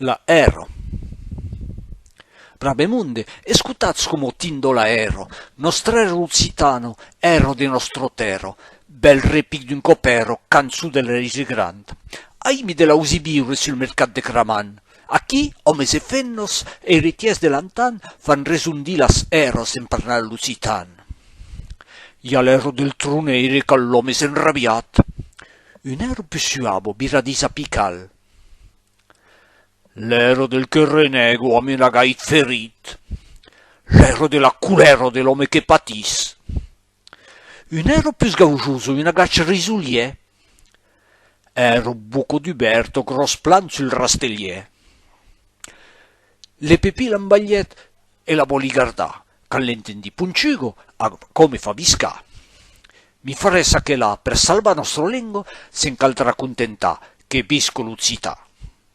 L'aero. Brabemunde, escutaz como tindo l'aero, nostrero lusitano, ero de nostro tero, bel repic d'un copero, canzu del reisi grand. Aimi de la usibire sul mercat de Craman. Aquí, homes e fennos, e rities de lantan, fan resundi las eros en parlar lusitan. I all'ero del truneire c'all'ome s'enrabiat. Un ero pisciuabo, biradisa pical. L'ero del che renego, uomo ragait ferit. L'ero della culero dell'ome che patis. Un ero più sgaujoso, una gaccia risulier. Ero buco d'uberto, gros plan sul rastellier. Le pepì l'ambagliet e la boligardà, che l'entendi puncigo, a come fa viscà. Mi faressa che là, per salva nostro lengo, se'n caldrà contentà, che bisco luzzità.